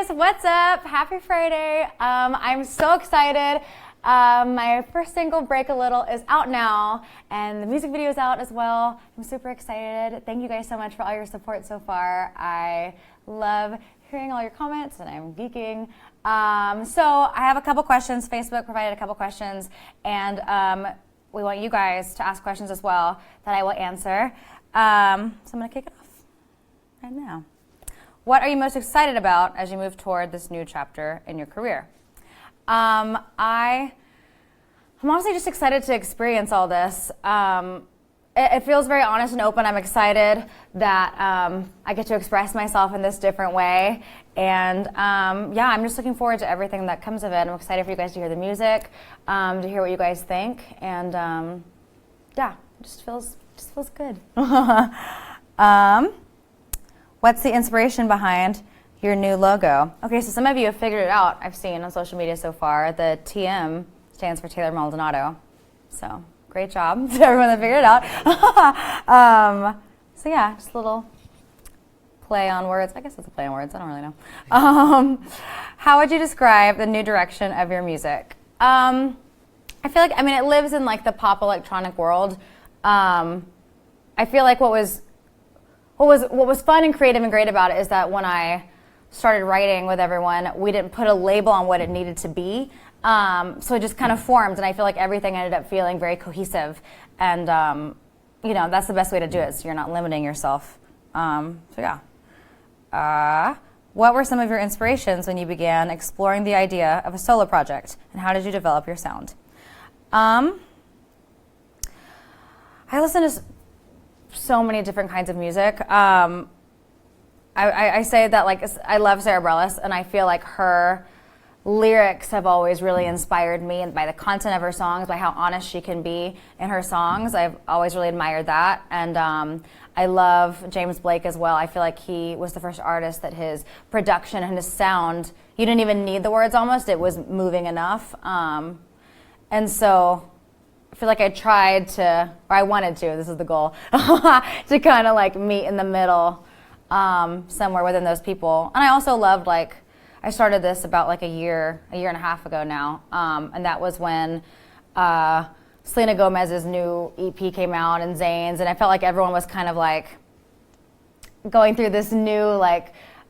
guys, what's up? Happy Friday. I'm so excited. My first single, Break a Little, is out now, and the music video is out as well. I'm super excited. Thank you guys so much for all your support so far. I love hearing all your comments, and I'm geeking. So I have a couple questions. Facebook provided a couple questions, and we want you guys to ask questions as well that I will answer. So I'm going to kick it off right now. What are you most excited about as you move toward this new chapter in your career? I'm honestly just excited to experience all this. It feels very honest and open. I'm excited that I get to express myself in this different way. And yeah, I'm just looking forward to everything that comes of it. I'm excited for you guys to hear the music, to hear what you guys think. And yeah, it just feels good. What's the inspiration behind your new logo? Okay, so some of you have figured it out, I've seen on social media so far. The TM stands for Taylor Maldonado. So great job to everyone that figured it out. So yeah, just a little play on words. I guess it's a play on words, I don't really know. How would you describe the new direction of your music? I feel like, it lives in like the pop electronic world. I feel like what was fun and creative and great about it is that when I started writing with everyone, we didn't put a label on what it needed to be. So it just kind of formed, and I feel like everything ended up feeling very cohesive. And, that's the best way to do it, so you're not limiting yourself. So yeah. What were some of your inspirations when you began exploring the idea of a solo project, and how did you develop your sound? I listen to so many different kinds of music. I say that like I love Sarah Bareilles, and I feel like her lyrics have always really inspired me, and by the content of her songs, by how honest she can be in her songs, I've always really admired that. And I love James Blake as well. I feel like he was the first artist that his production and his sound, you didn't even need the words almost, it was moving enough. And so I feel like I tried to, or I wanted to, this is the goal, to kind of like meet in the middle somewhere within those people. And I also loved I started this about like a year and a half ago now. And that was when Selena Gomez's new EP came out and Zayn's, and I felt like everyone was kind of like going through this new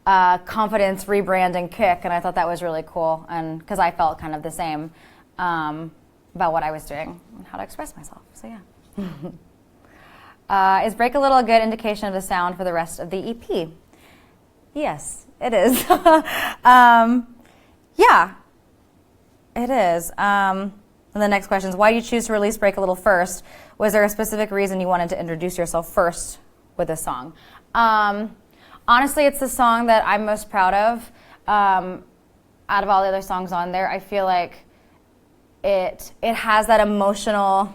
confidence rebranding kick, and I thought that was really cool, and because I felt kind of the same about what I was doing and how to express myself. So yeah. Is Break a Little a good indication of the sound for the rest of the EP? Yes, it is. Yeah, it is. And the next question is, why do you choose to release Break a Little first? Was there a specific reason you wanted to introduce yourself first with this song? Honestly, it's the song that I'm most proud of. Out of all the other songs on there, I feel like it has that emotional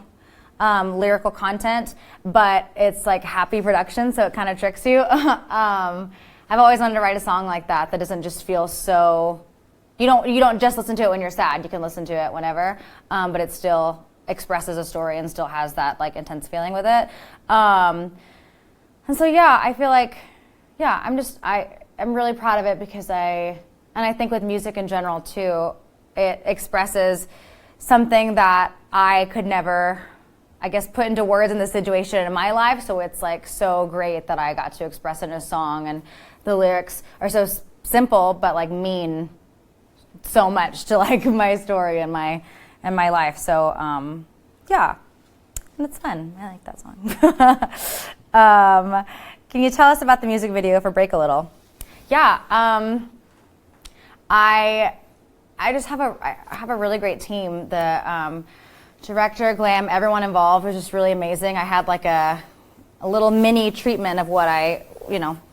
lyrical content, but it's like happy production, so it kind of tricks you. I've always wanted to write a song like that doesn't just feel so, you don't just listen to it when you're sad, you can listen to it whenever, but it still expresses a story and still has that like intense feeling with it. And so yeah, I feel like, yeah, I'm really proud of it because I think with music in general too, it expresses something that I could never, I guess, put into words in this situation in my life, so it's like so great that I got to express it in a song, and the lyrics are so simple but like mean so much to like my story and my life. So yeah, and it's fun. I like that song. Can you tell us about the music video for Break a Little? Yeah, I just have a really great team. The director, glam, everyone involved was just really amazing. I had like a little mini treatment of what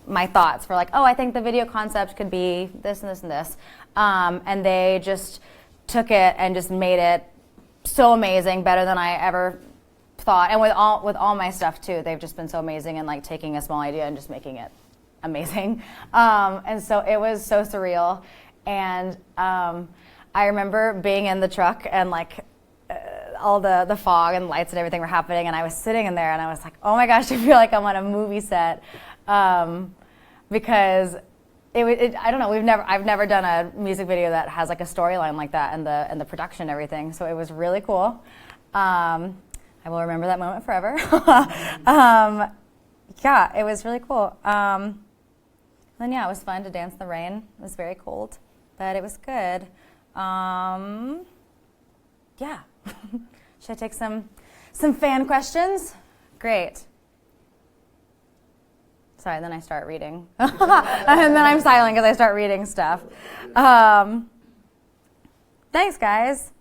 my thoughts for like, oh, I think the video concept could be this and this and this. And they just took it and just made it so amazing, better than I ever thought. And with all my stuff too, they've just been so amazing and like taking a small idea and just making it amazing. And so it was so surreal. And I remember being in the truck and like all the fog and lights and everything were happening, and I was sitting in there and I was like, oh my gosh, I feel like I'm on a movie set, because I don't know. I've never done a music video that has like a storyline like that, and the production and everything. So it was really cool. I will remember that moment forever. Yeah, it was really cool. Then yeah, it was fun to dance in the rain. It was very cold, but it was good. Yeah. Should I take some fan questions? Great. Sorry, then I start reading. And then I'm silent because I start reading stuff. Thanks, guys.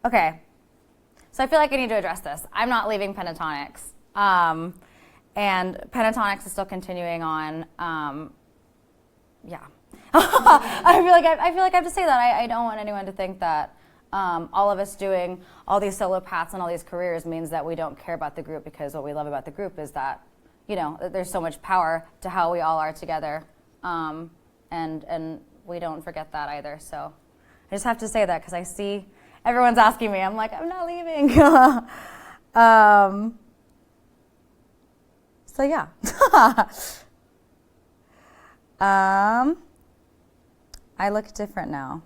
Okay. So I feel like I need to address this. I'm not leaving Pentatonics. And Pentatonics is still continuing on. Yeah. I feel like I have to say that. I don't want anyone to think that all of us doing all these solo paths and all these careers means that we don't care about the group, because what we love about the group is that, you know, there's so much power to how we all are together. And we don't forget that either. So I just have to say that because I see everyone's asking me. I'm like, I'm not leaving. So yeah. I look different now.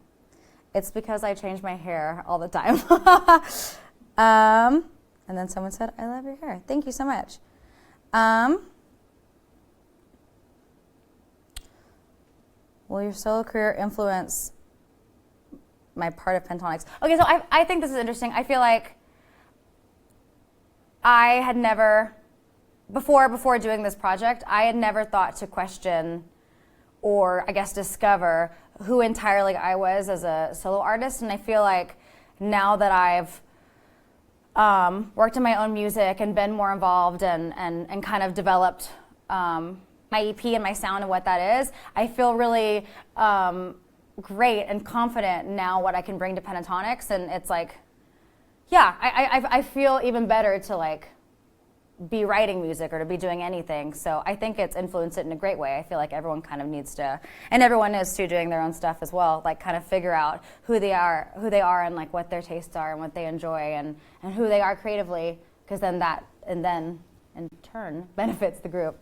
It's because I change my hair all the time. And then someone said, I love your hair. Thank you so much. Will your solo career influence my part of Pentatonics? Okay, so I think this is interesting. I feel like I had never, before doing this project, I had never thought to question or I guess discover who entirely I was as a solo artist. And I feel like now that I've worked on my own music and been more involved and kind of developed my EP and my sound and what that is, I feel really great and confident now what I can bring to Pentatonics. And it's like, yeah, I feel even better to like be writing music or to be doing anything. So I think it's influenced it in a great way. I feel like everyone kind of needs to, and everyone is too, doing their own stuff as well, like kind of figure out who they are and like what their tastes are and what they enjoy and who they are creatively, because then that, and then in turn benefits the group.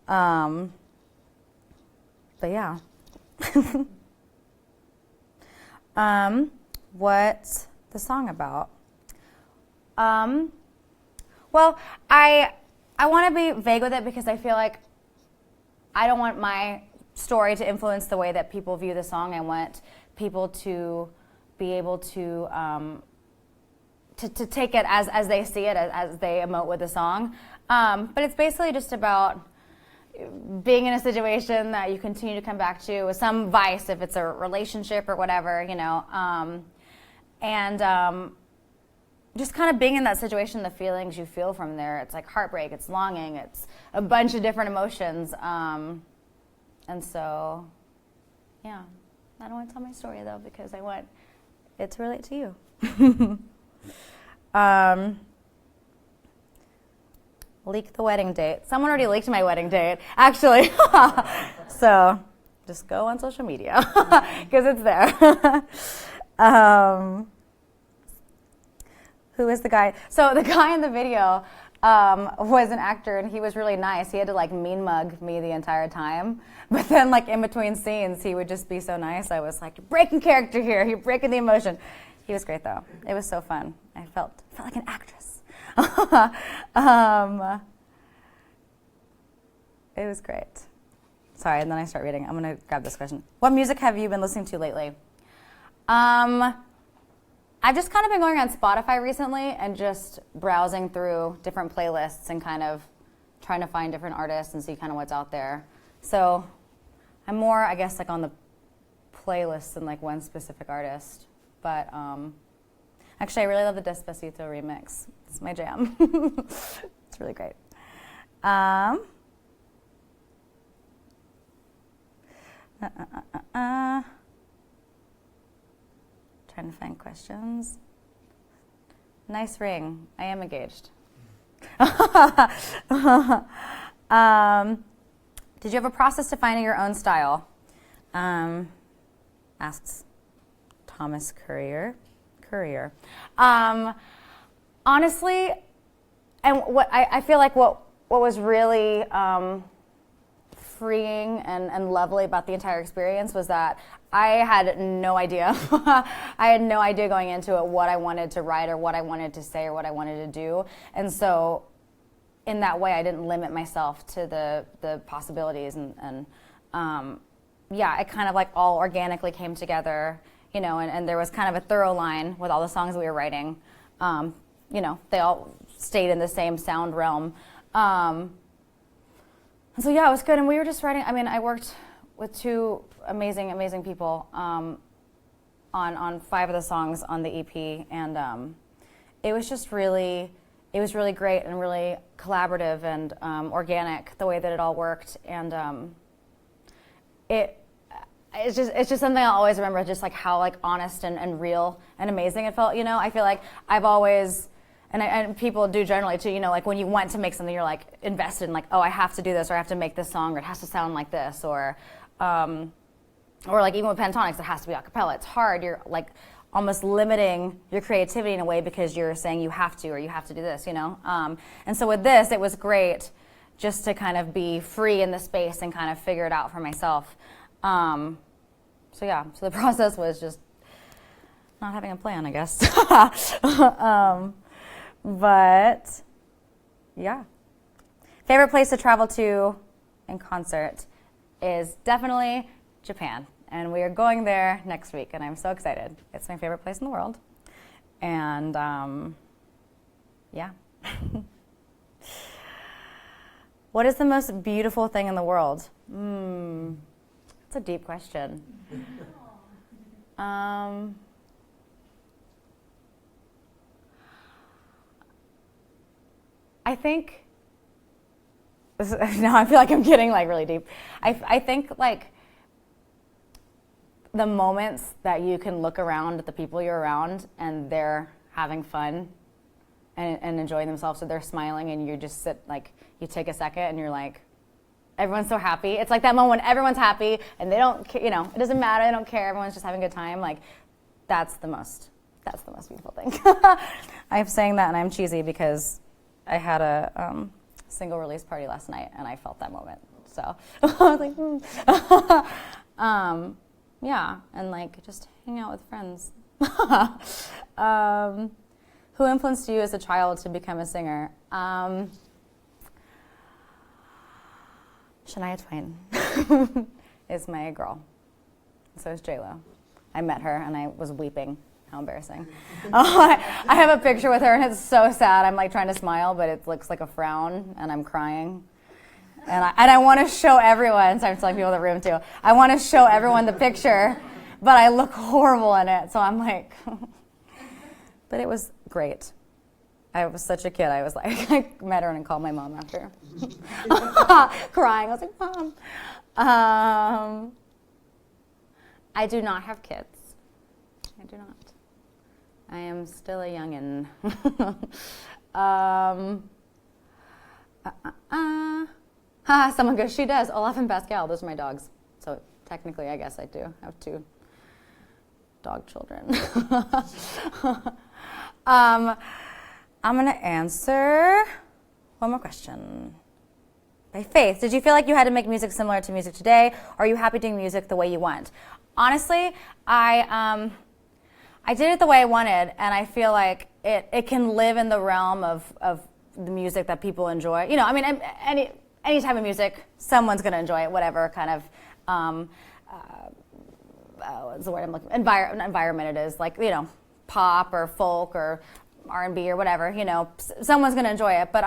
But yeah. What's the song about? Well, I want to be vague with it because I feel like I don't want my story to influence the way that people view the song. I want people to be able to take it as they see it, as they emote with the song. But it's basically just about being in a situation that you continue to come back to with some vice, if it's a relationship or whatever, you know, and just kind of being in that situation, the feelings you feel from there. It's like heartbreak, it's longing, it's a bunch of different emotions. And so, yeah, I don't want to tell my story though, because I want it to relate to you. Leak the wedding date. Someone already leaked my wedding date, actually. So just go on social media because it's there. Who is the guy? So the guy in the video was an actor, and he was really nice. He had to like mean mug me the entire time. But then like in between scenes, he would just be so nice. I was like, you're breaking character here. You're breaking the emotion. He was great though. It was so fun. I felt like an actress. It was great. Sorry, and then I start reading. I'm gonna grab this question. What music have you been listening to lately? I've just kind of been going on Spotify recently and just browsing through different playlists and kind of trying to find different artists and see kind of what's out there. So I'm more, I guess, like on the playlist than like one specific artist. But actually, I really love the Despacito remix. It's my jam. It's really great. Trying to find questions. Nice ring. I am engaged. Did you have a process to finding your own style? Asks Thomas Courier. Honestly, and what I feel like what was really freeing and lovely about the entire experience was that I had no idea. I had no idea going into it what I wanted to write or what I wanted to say or what I wanted to do. And so in that way, I didn't limit myself to the possibilities. And yeah, it kind of like all organically came together, you know, and there was kind of a thorough line with all the songs we were writing. You know, they all stayed in the same sound realm. And so yeah, it was good. And we were just writing, I mean, I worked with two amazing people on 5 of the songs on the EP, and it was just really, it was really great and really collaborative and organic the way that it all worked, and it's just something I'll always remember, just like how like honest and real and amazing it felt. You know, I feel like I've always, and people do generally too, you know, like when you want to make something, you're like invested in like, oh, I have to do this, or I have to make this song, or it has to sound like this, or like even with Pentatonics, it has to be a cappella. It's hard. You're like almost limiting your creativity in a way because you're saying you have to, or you have to do this, you know? And so with this, it was great just to kind of be free in the space and kind of figure it out for myself. So yeah, so the process was just not having a plan, I guess. But yeah. Favorite place to travel to in concert is definitely Japan. And we are going there next week, and I'm so excited. It's my favorite place in the world. And yeah. What is the most beautiful thing in the world? That's a deep question. I think, now I feel like I'm getting like really deep. I think like the moments that you can look around at the people you're around and they're having fun and enjoying themselves, so they're smiling and you just sit, like, you take a second and you're like, everyone's so happy. It's like that moment when everyone's happy and they don't, you know, it doesn't matter, they don't care, everyone's just having a good time. Like, that's the most beautiful thing. I'm saying that and I'm cheesy because I had a single release party last night and I felt that moment. So I was like, yeah, and like just hang out with friends. Who influenced you as a child to become a singer? Shania Twain is my girl. So is J-Lo. I met her and I was weeping. How embarrassing. I have a picture with her and it's so sad. I'm like trying to smile, but it looks like a frown and I'm crying. And I want to show everyone, so I'm telling people in the room too, I want to show everyone the picture, but I look horrible in it. So I'm like, but it was great. I was such a kid. I was like, I met her and called my mom after. Crying. I was like, Mom. I do not have kids. I do not. I am still a youngin'. Someone goes, she does. Olaf and Pascal, those are my dogs. So technically, I guess I do have 2 dog children. I'm going to answer one more question. By faith, did you feel like you had to make music similar to music today, or are you happy doing music the way you want? Honestly, I did it the way I wanted, and I feel like it can live in the realm of the music that people enjoy. You know, I mean, any type of music, someone's going to enjoy it, whatever kind of, what's the word I'm looking for? Environment it is, like, you know, pop or folk or R&B or whatever, you know, someone's going to enjoy it. But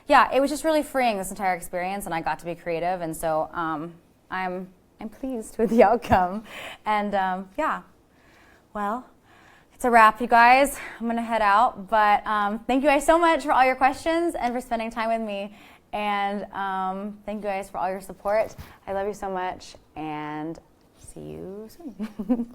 yeah, it was just really freeing, this entire experience, and I got to be creative, and so I'm pleased with the outcome. And yeah, well, it's a wrap, you guys. I'm going to head out, but thank you guys so much for all your questions and for spending time with me. And thank you guys for all your support. I love you so much, and see you soon.